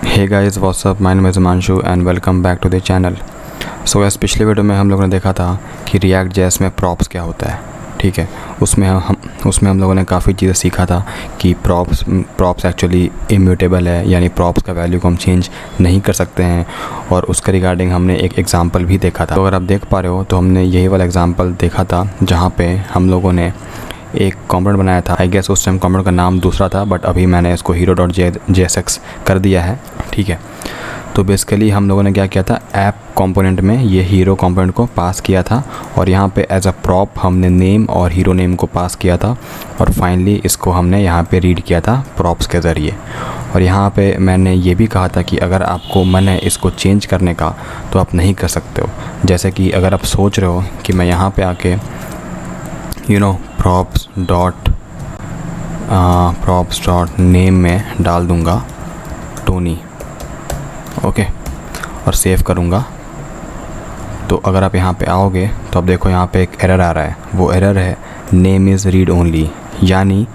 Hey guys what's up, my name is Himanshu and welcome back to the channel. So इस पिछले video में हम लोगों ने देखा था कि रिएक्ट जेएस में प्रॉप्स क्या होता है। ठीक है, उसमें हम लोगों ने काफ़ी चीज़ें सीखा था कि प्रॉप्स एक्चुअली इम्यूटेबल है, यानी प्रॉप्स का वैल्यू को हम चेंज नहीं कर सकते हैं, और उसके रिगार्डिंग हमने एक एग्जांपल भी देखा था। तो अगर आप देख पा रहे हो तो हमने यही वाला एग्जांपल देखा था जहाँ पे हम लोगों ने एक कॉम्पोनेंट बनाया था। आई गेस उस टाइम कॉम्पोनेंट का नाम दूसरा था, बट अभी मैंने इसको hero.jsx कर दिया है। ठीक है, तो बेसिकली हम लोगों ने क्या किया था, ऐप कंपोनेंट में ये हीरो कंपोनेंट को पास किया था, और यहाँ पे एज अ प्रॉप हमने नेम और हीरो नेम को पास किया था, और फाइनली इसको हमने यहाँ पे रीड किया था प्रॉप्स के ज़रिए। और यहाँ पे मैंने ये भी कहा था कि अगर आपको मन है इसको चेंज करने का तो आप नहीं कर सकते हो। जैसे कि अगर आप सोच रहे हो कि मैं यहाँ पर आके props डॉट नेम में डाल दूँगा टोनी, ओके, और सेव करूँगा, तो अगर आप यहाँ पे आओगे तो आप देखो यहाँ पे एक एरर आ रहा है। वो एरर है नेम इज़ रीड ओनली, यानी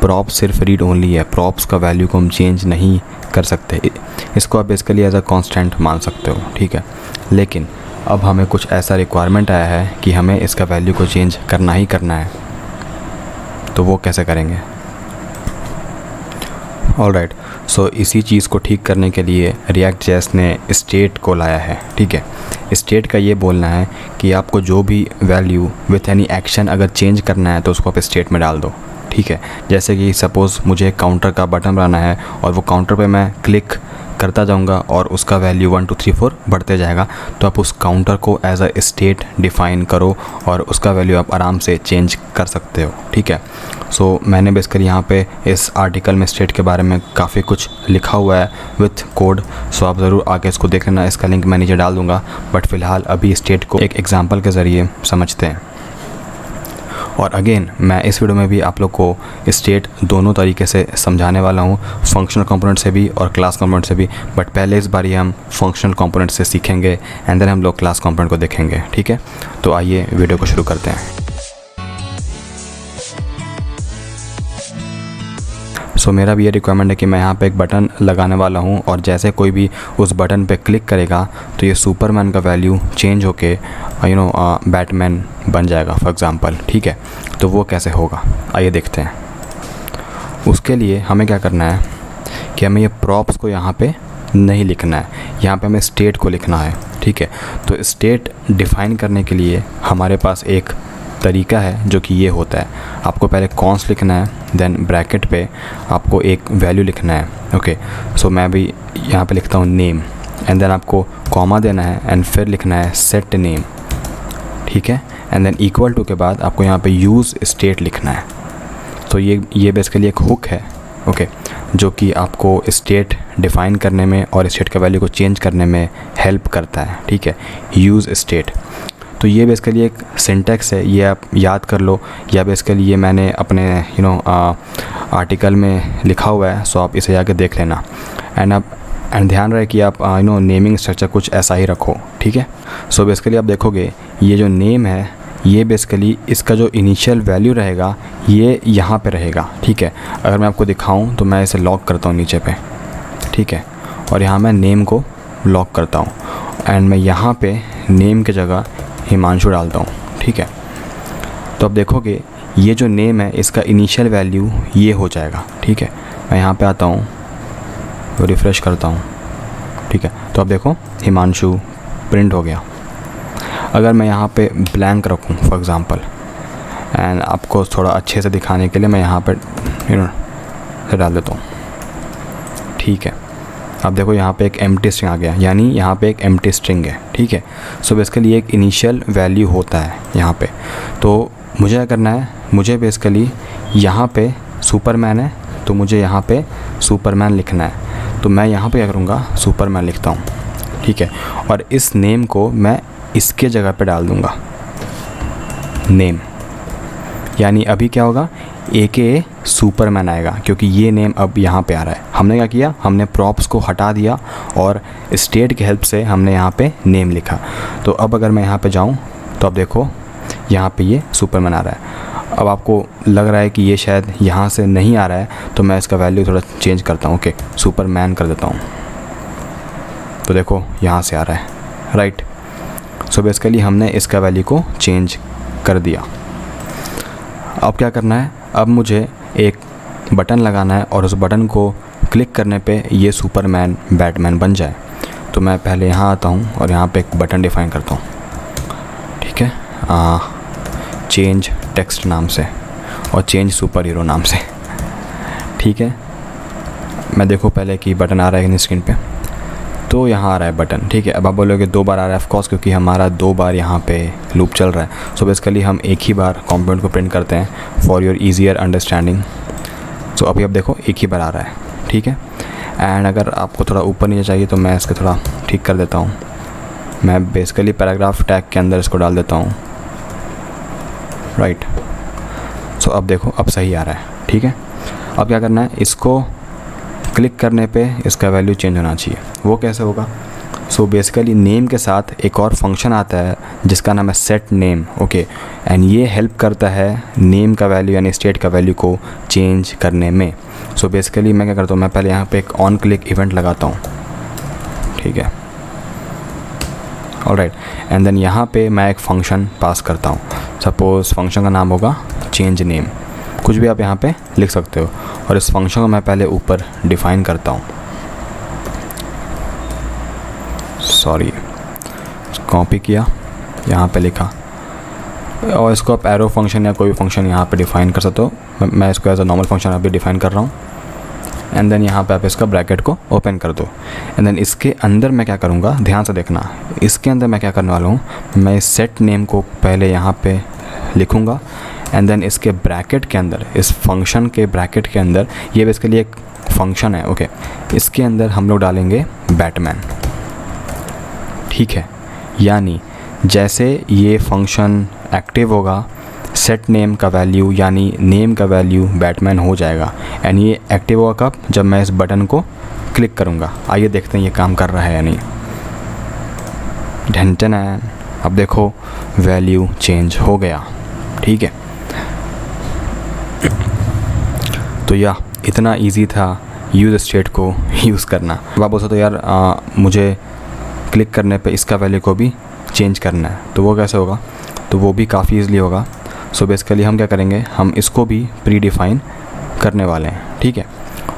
प्रॉप सिर्फ रीड ओनली है, प्रॉप्स का वैल्यू को हम चेंज नहीं कर सकते। इसको आप बेसिकली एज अ कांस्टेंट मान सकते हो। ठीक है, लेकिन अब हमें कुछ ऐसा रिक्वायरमेंट आया है कि हमें इसका वैल्यू को चेंज करना ही करना है। तो वो कैसे करेंगे? ऑलराइट, सो इसी चीज़ को ठीक करने के लिए रिएक्ट जेएस ने स्टेट को लाया है। ठीक है, स्टेट का ये बोलना है कि आपको जो भी वैल्यू विथ एनी एक्शन अगर चेंज करना है तो उसको आप स्टेट में डाल दो। ठीक है, जैसे कि सपोज़ मुझे काउंटर का बटन बनाना है और वो काउंटर पे मैं क्लिक करता जाऊंगा और उसका वैल्यू 1 2 3 4 बढ़ते जाएगा, तो आप उस काउंटर को एज अ स्टेट डिफ़ाइन करो और उसका वैल्यू आप आराम से चेंज कर सकते हो। ठीक है, सो मैंने बेसिकली यहाँ पे इस आर्टिकल में स्टेट के बारे में काफ़ी कुछ लिखा हुआ है विथ कोड, सो आप ज़रूर आगे इसको देख लेना। इसका लिंक मैं नीचे डाल दूँगा, बट फ़िलहाल अभी स्टेट को एक एग्जाम्पल के ज़रिए समझते हैं। और अगेन मैं इस वीडियो में भी आप लोग को स्टेट दोनों तरीके से समझाने वाला हूँ, फंक्शनल कंपोनेंट से भी और क्लास कंपोनेंट से भी। बट पहले इस बार हम फंक्शनल कंपोनेंट से सीखेंगे एंड देन हम लोग क्लास कंपोनेंट को देखेंगे। ठीक है, तो आइए वीडियो को शुरू करते हैं। सो मेरा भी ये रिक्वायरमेंट है कि मैं यहाँ पे एक बटन लगाने वाला हूँ, और जैसे कोई भी उस बटन पे क्लिक करेगा तो ये सुपरमैन का वैल्यू चेंज होके बैटमैन बन जाएगा फॉर एग्ज़ाम्पल। ठीक है, तो वो कैसे होगा आइए देखते हैं। उसके लिए हमें क्या करना है कि हमें ये प्रॉप्स को यहाँ पे नहीं लिखना है, यहाँ पे हमें स्टेट को लिखना है। ठीक है, तो स्टेट डिफ़ाइन करने के लिए हमारे पास एक तरीका है जो कि ये होता है, आपको पहले कॉन्स लिखना है, देन ब्रैकेट पे आपको एक वैल्यू लिखना है। ओके, सो मैं भी यहाँ पे लिखता हूँ नेम, एंड देन आपको कॉमा देना है एंड फिर लिखना है सेट नेम। ठीक है, एंड देन इक्वल टू के बाद आपको यहाँ पे यूज़ स्टेट लिखना है। तो ये बेसिकली एक हुक है, ओके, जो कि आपको स्टेट डिफ़ाइन करने में और स्टेट का वैल्यू को चेंज करने में हेल्प करता है। ठीक है, यूज़ स्टेट। तो ये बेसिकली एक सिंटैक्स है, ये आप याद कर लो, या बेसिकली ये मैंने अपने आर्टिकल में लिखा हुआ है, सो आप इसे जाके देख लेना। एंड ध्यान रहे कि आप नेमिंग स्ट्रक्चर कुछ ऐसा ही रखो। ठीक है, सो बेसिकली आप देखोगे ये जो नेम है, ये बेसिकली इसका जो इनिशियल वैल्यू रहेगा ये यहाँ पे रहेगा। ठीक है, अगर मैं आपको दिखाऊं तो मैं इसे लॉक करता हूँ नीचे पे। ठीक है, और यहाँ मैं नेम को लॉक करता हूँ, एंड मैं यहाँ पे नेम की जगह हिमांशु डालता हूँ। ठीक है, तो अब देखोगे ये जो नेम है इसका इनिशियल वैल्यू ये हो जाएगा। ठीक है, मैं यहाँ पे आता हूँ, तो रिफ़्रेश करता हूँ। ठीक है, तो अब देखो हिमांशु प्रिंट हो गया। अगर मैं यहाँ पे ब्लैंक रखूँ फॉर एग्ज़ाम्पल, एंड आपको थोड़ा अच्छे से दिखाने के लिए मैं यहाँ पे डाल देता हूँ। ठीक है, अब देखो यहाँ पे एक एम्प्टी स्ट्रिंग आ गया, यानी यहाँ पे एक एम्प्टी स्ट्रिंग है। ठीक है, सो बेसिकली एक इनिशियल वैल्यू होता है यहाँ पे। तो मुझे क्या करना है, मुझे बेसिकली यहाँ पे सुपरमैन है तो मुझे यहाँ पे सुपरमैन लिखना है, तो मैं यहाँ पे क्या करूँगा, सुपरमैन लिखता हूँ। ठीक है, और इस नेम को मैं इसके जगह पे डाल दूँगा नेम, यानी अभी क्या होगा, AKA सुपरमैन आएगा, क्योंकि ये नेम अब यहाँ पे आ रहा है। हमने क्या किया, हमने प्रॉप्स को हटा दिया और स्टेट की हेल्प से हमने यहाँ पे नेम लिखा। तो अब अगर मैं यहाँ पे जाऊँ तो अब देखो यहाँ पे ये सुपरमैन आ रहा है। अब आपको लग रहा है कि ये शायद यहाँ से नहीं आ रहा है, तो मैं इसका वैल्यू थोड़ा चेंज करता हूँ। ओके, सुपरमैन कर देता हूँ। तो देखो यहाँ से आ रहा है, राइट। सो बेसिकली हमने इसका वैल्यू को चेंज कर दिया। अब क्या करना है, अब मुझे एक बटन लगाना है और उस बटन को क्लिक करने पे ये सुपरमैन बैटमैन बन जाए। तो मैं पहले यहाँ आता हूँ और यहाँ पे एक बटन डिफ़ाइन करता हूँ, ठीक है, चेंज टेक्स्ट नाम से और चेंज सुपर हीरो नाम से, ठीक है। मैं देखो पहले कि बटन आ रहा है स्क्रीन पे, तो यहाँ आ रहा है बटन, ठीक है। अब आप बोलोगे 2 बार आ रहा है, ऑफ कोर्स क्योंकि हमारा 2 बार यहाँ पे लूप चल रहा है। सो बेसिकली हम एक ही बार कंपोनेंट को प्रिंट करते हैं फॉर योर ईजियर अंडरस्टैंडिंग। सो अभी आप देखो एक ही बार आ रहा है, ठीक है। एंड अगर आपको थोड़ा ऊपर नीचे चाहिए तो मैं इसको थोड़ा ठीक कर देता हूँ। मैं बेसिकली पैराग्राफ टैग के अंदर इसको डाल देता हूँ, राइट। सो अब देखो अब सही आ रहा है, ठीक है। अब क्या करना है, इसको क्लिक करने पे इसका वैल्यू चेंज होना चाहिए। वो कैसे होगा? सो बेसिकली नेम के साथ एक और फंक्शन आता है जिसका नाम है सेट नेम, ओके। एंड ये हेल्प करता है नेम का वैल्यू यानी स्टेट का वैल्यू को चेंज करने में। सो बेसिकली मैं क्या करता हूँ, मैं पहले यहाँ पे एक ऑन क्लिक इवेंट लगाता हूँ, ठीक है, ऑलराइट। एंड देन यहाँ पे मैं एक फ़ंक्शन पास करता हूँ। सपोज़ फंक्शन का नाम होगा चेंज नेम, कुछ भी आप यहाँ पे लिख सकते हो। और इस फंक्शन को मैं पहले ऊपर डिफ़ाइन करता हूँ, सॉरी कॉपी किया, यहाँ पे लिखा, और इसको आप एरो फंक्शन या कोई भी फंक्शन यहाँ पे डिफ़ाइन कर सकते हो। मैं इसको एज अ नॉर्मल फंक्शन अभी डिफ़ाइन कर रहा हूँ। एंड देन यहाँ पे आप इसका ब्रैकेट को ओपन कर दो। एंड देन इसके अंदर मैं क्या करूँगा, ध्यान से देखना, इसके अंदर मैं क्या करने वाला हूँ, मैं इस सेट नेम को पहले यहाँ पे लिखूँगा। एंड देन इसके ब्रैकेट के अंदर, इस फंक्शन के ब्रैकेट के अंदर, ये बेसिकली एक फंक्शन है, ओके, इसके अंदर हम लोग डालेंगे बैटमैन, ठीक है। यानी जैसे ये फंक्शन एक्टिव होगा, सेट नेम का वैल्यू यानी नेम का वैल्यू बैटमैन हो जाएगा। एंड ये एक्टिव होगा कब? जब मैं इस बटन को क्लिक करूँगा। आइए देखते हैं ये काम कर रहा है या नहीं। ढंटन है, अब देखो वैल्यू चेंज हो गया, ठीक है। तो या इतना इजी था यूज़ स्टेट को यूज़ करना। अब आप बोल तो यार मुझे क्लिक करने पे इसका वैल्यू को भी चेंज करना है, तो वो कैसे होगा? तो वो भी काफ़ी ईज़िली होगा। सो बेसिकली हम क्या करेंगे, हम इसको भी प्री डिफ़ाइन करने वाले हैं, ठीक है।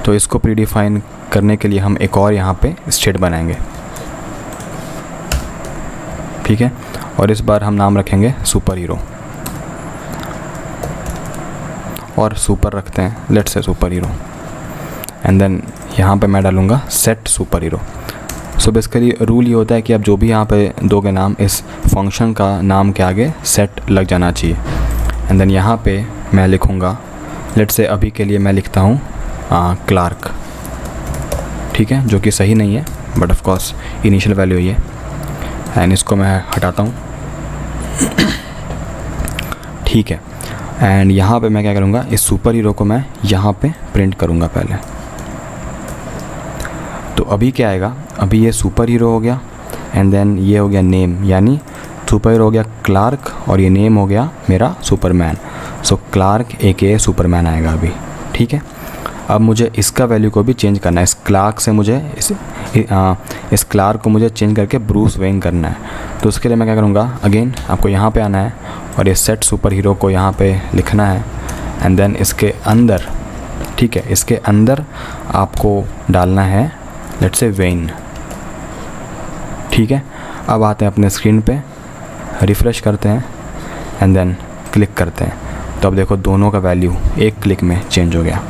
तो इसको प्री डिफ़ाइन करने के लिए हम एक और यहाँ पे स्टेट बनाएंगे, ठीक है। और इस बार हम नाम रखेंगे सुपर हीरो, और सुपर रखते हैं, let's say super hero. And then यहाँ पे मैं डालूँगा set super hero. So basically rule ये होता है कि आप जो भी यहाँ पे दोगे नाम, इस फंक्शन का नाम के आगे सेट लग जाना चाहिए। एंड देन यहाँ पे मैं लिखूँगा, लेट्स से अभी के लिए मैं लिखता हूँ क्लार्क, ठीक है, जो कि सही नहीं है but of course initial value ये। एंड इसको मैं हटाता हूँ, ठीक है। एंड यहाँ पे मैं क्या करूँगा, इस सुपर हीरो को मैं यहाँ पे प्रिंट करूँगा पहले। तो अभी क्या आएगा, अभी ये सुपर हीरो हो गया। एंड देन ये हो गया नेम, यानी सुपर हीरो हो गया क्लार्क और ये नेम हो गया मेरा सुपरमैन। सो क्लार्क AKA सुपरमैन आएगा अभी, ठीक है। अब मुझे इसका वैल्यू को भी चेंज करना है। इस क्लार्क से मुझे इस क्लार्क को मुझे चेंज करके ब्रूस वेन करना है। तो उसके लिए मैं क्या करूँगा, अगेन आपको यहाँ पे आना है और ये सेट सुपर हीरो को यहाँ पे लिखना है। एंड देन इसके अंदर, ठीक है, इसके अंदर आपको डालना है लेट्स से वेन, ठीक है। अब आते हैं अपने स्क्रीन पे, रिफ़्रेश करते हैं एंड देन क्लिक करते हैं। तो अब देखो दोनों का वैल्यू एक क्लिक में चेंज हो गया।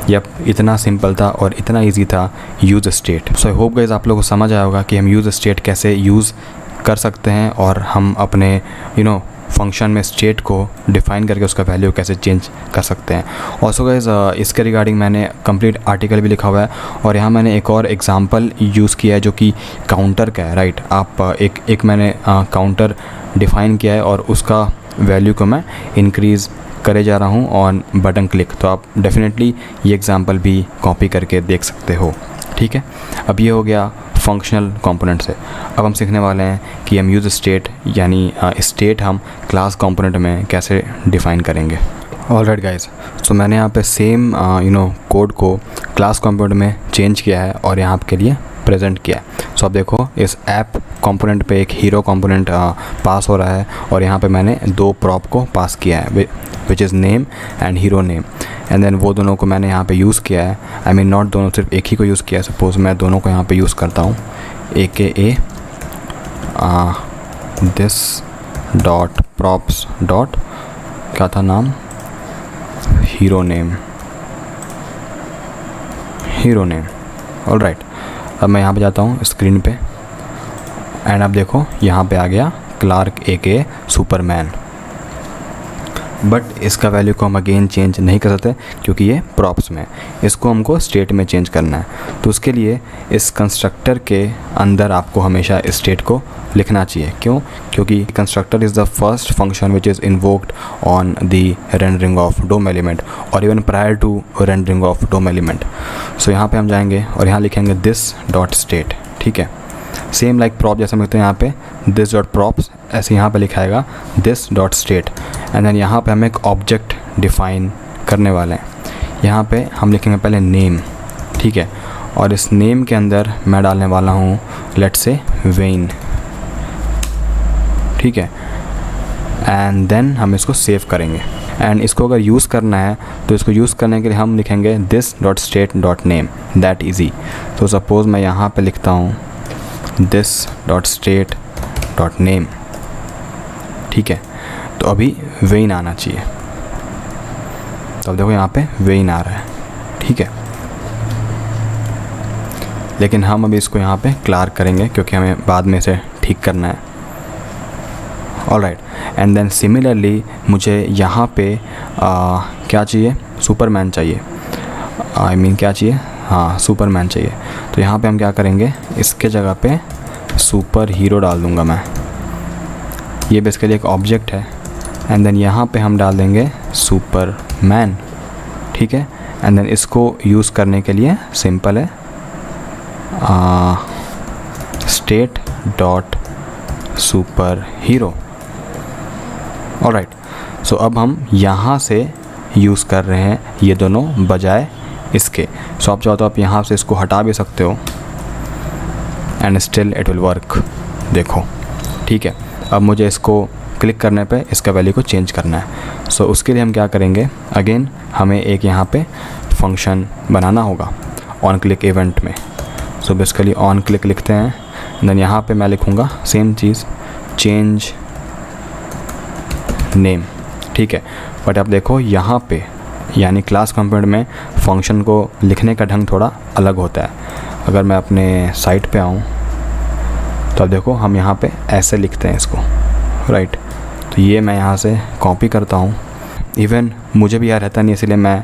यप, इतना सिंपल था और इतना इजी था use state. So I hope guys आप लोगों को समझ आया होगा कि हम यूज़ स्टेट कैसे यूज़ कर सकते हैं और हम अपने फंक्शन में स्टेट को डिफ़ाइन करके उसका वैल्यू कैसे चेंज कर सकते हैं। ऑल्सो गाइस इसके रिगार्डिंग मैंने कंप्लीट आर्टिकल भी लिखा हुआ है और यहाँ मैंने एक और एग्जांपल यूज़ किया है जो कि काउंटर का है, राइट। आप एक मैंने काउंटर डिफ़ाइन किया है और उसका वैल्यू को मैं इंक्रीज़ करे जा रहा हूँ ऑन बटन क्लिक। तो आप डेफिनेटली ये एग्जांपल भी कॉपी करके देख सकते हो, ठीक है। अब ये हो गया फंक्शनल कंपोनेंट से। अब हम सीखने वाले हैं कि हम यूज़ स्टेट यानी स्टेट हम क्लास कंपोनेंट में कैसे डिफ़ाइन करेंगे। ऑलराइट गाइस, सो मैंने यहाँ पे सेम कोड को क्लास कंपोनेंट में चेंज किया है और यहाँ आपके लिए प्रेजेंट किया है। सो अब देखो इस ऐप कंपोनेंट पे एक हीरो कंपोनेंट पास हो रहा है और यहाँ पे मैंने दो प्रॉप को पास किया है which is name and hero name, and then वो दोनों को मैंने यहाँ पे यूज़ किया है। आई मीन नॉट दोनों, सिर्फ एक ही को यूज़ किया है। सपोज़ मैं दोनों को यहाँ पे यूज़ करता हूँ, AKA this dot props dot क्या था नाम, हीरो नेम ऑलराइट। अब मैं यहाँ पे जाता हूँ स्क्रीन पे एंड अब देखो यहाँ पे आ गया क्लार्क AKA सुपरमैन, बट इसका वैल्यू को हम अगेन चेंज नहीं कर सकते क्योंकि ये प्रॉप्स में, इसको हमको स्टेट में चेंज करना है। तो उसके लिए इस कंस्ट्रक्टर के अंदर आपको हमेशा स्टेट को लिखना चाहिए। क्यों? क्योंकि constructor is the first function which is invoked on the rendering of DOM element और even prior to rendering of DOM element. So यहाँ पे हम जाएंगे और यहाँ लिखेंगे दिस डॉट स्टेट, ठीक है। सेम लाइक प्रॉप जैसे हम लिखते हैं यहाँ पे दिस डॉट प्रॉप्स, ऐसे यहाँ पे लिखाएगा this dot state, and then यहाँ पे हम एक ऑब्जेक्ट डिफाइन करने वाले हैं। यहाँ पे हम लिखेंगे पहले नेम, ठीक है, और इस नेम के अंदर मैं डालने वाला हूँ लेट्स से वेन, ठीक है, एंड देन हम इसको सेव करेंगे। एंड इसको अगर यूज़ करना है तो इसको यूज़ करने के लिए हम लिखेंगे this dot state dot name, that easy. तो सपोज़ मैं यहाँ पे लिखता हूँ this dot state dot name, ठीक है, तो अभी वेन आना चाहिए। तो अब देखो यहाँ पे वेन आ रहा है, ठीक है, लेकिन हम अभी इसको यहाँ पे क्लार्क करेंगे क्योंकि हमें बाद में इसे ठीक करना है। ऑलराइट, एंड देन सिमिलरली मुझे यहाँ पे क्या चाहिए, सुपरमैन चाहिए। आई मीन क्या चाहिए, हाँ सुपरमैन चाहिए। तो यहाँ पे हम क्या करेंगे, इसके जगह पे सुपर हीरो डाल दूँगा मैं। ये बेसिकली एक ऑब्जेक्ट है एंड देन यहाँ पे हम डाल देंगे सुपरमैन, ठीक है। एंड देन इसको यूज़ करने के लिए सिंपल है state dot super hero. Alright, so अब हम यहाँ से यूज़ कर रहे हैं ये दोनों बजाय इसके। सो आप चाहो तो आप यहाँ से इसको हटा भी सकते हो and still it will work, देखो, ठीक है। अब मुझे इसको क्लिक करने पे इसका वैल्यू को चेंज करना है। सो उसके लिए हम क्या करेंगे, अगेन हमें एक यहाँ पे फंक्शन बनाना होगा ऑन क्लिक इवेंट में। सो बेसिकली ऑन क्लिक लिखते हैं, देन यहाँ पे मैं लिखूँगा सेम चीज़ चेंज नेम, ठीक है। बट आप देखो यहाँ पे यानी क्लास कंपोनेंट में फंक्शन को लिखने का ढंग थोड़ा अलग होता है। अगर मैं अपने साइट पे आऊँ तो अब देखो हम यहाँ पे ऐसे लिखते हैं इसको, राइट। तो ये मैं यहाँ से कॉपी करता हूँ, इवन मुझे भी यार रहता नहीं, इसलिए मैं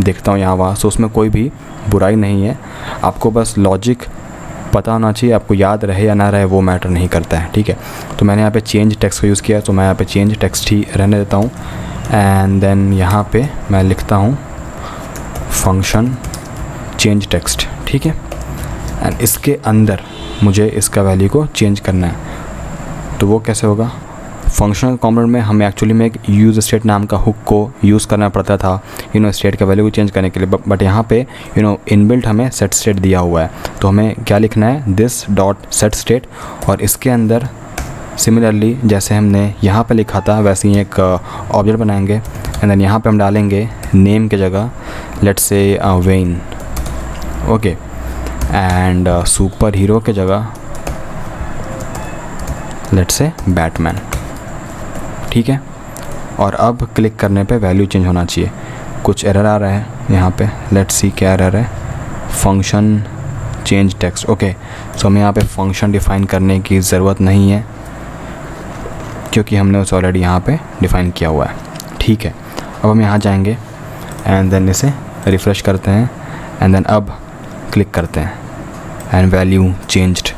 देखता हूँ यहाँ वहाँ। सो उसमें कोई भी बुराई नहीं है, आपको बस लॉजिक पता होना चाहिए, आपको याद रहे या ना रहे वो मैटर नहीं करता है, ठीक है। तो मैंने यहाँ पे चेंज टेक्स्ट का यूज़ किया, तो मैं यहाँ पे चेंज टेक्स्ट ही रहने देता हूँ एंड देन यहाँ पे मैं लिखता हूँ फंक्शन चेंज टेक्स्ट, ठीक है। एंड इसके अंदर मुझे इसका वैल्यू को चेंज करना है। तो वो कैसे होगा, फंक्शनल कंपोनेंट में हमें एक्चुअली में एक यूज़ स्टेट नाम का हुक को यूज़ करना पड़ता था स्टेट का वैल्यू को चेंज करने के लिए, बट यहाँ पे इनबिल्ट हमें सेट स्टेट दिया हुआ है। तो हमें क्या लिखना है, दिस डॉट सेट स्टेट, और इसके अंदर सिमिलरली जैसे हमने यहाँ पे लिखा था वैसे ही एक ऑब्जेक्ट बनाएंगे एंड देन यहाँ पे हम डालेंगे नेम के जगह let's say when, okay, and super hero के जगह लेट्स से बैटमैन, ठीक है। और अब क्लिक करने पे वैल्यू चेंज होना चाहिए। कुछ एरर आ रहा है यहाँ पे, लेट्स सी क्या एरर है, फंक्शन चेंज टेक्स्ट, ओके। सो हमें यहाँ पे फंक्शन डिफ़ाइन करने की ज़रूरत नहीं है क्योंकि हमने उसे ऑलरेडी यहाँ पे डिफ़ाइन किया हुआ है, ठीक है। अब हम यहाँ जाएंगे एंड देन इसे रिफ़्रेश करते हैं एंड देन अब क्लिक करते हैं and value changed,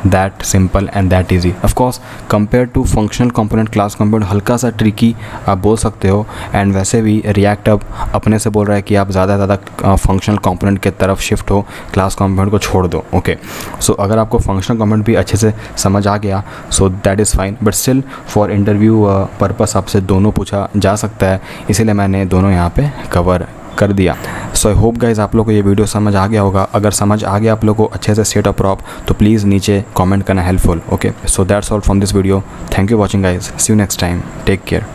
that simple and that easy. Of course compare to functional component class component हल्का सा ट्रिकी आप बोल सकते हो, एंड वैसे भी रिएक्ट अब अपने से बोल रहा है कि आप ज़्यादा से ज़्यादा फंक्शनल कंपोनेंट के तरफ शिफ्ट हो, क्लास कंपोनेंट को छोड़ दो, ओके। सो अगर आपको फंक्शनल कंपोनेंट भी अच्छे से समझ आ गया so that is fine, but still for interview purpose आपसे दोनों पूछा जा सकता है, इसीलिए मैंने दोनों यहाँ पे कवर कर दिया। सो आई होप गाइज आप लोग को ये वीडियो समझ आ गया होगा। अगर समझ आ गया आप लोग को अच्छे से सेट अप प्रॉप, तो प्लीज़ नीचे कमेंट करना helpful. Okay, so that's all from this video. Thank you watching guys, see you next time, take care.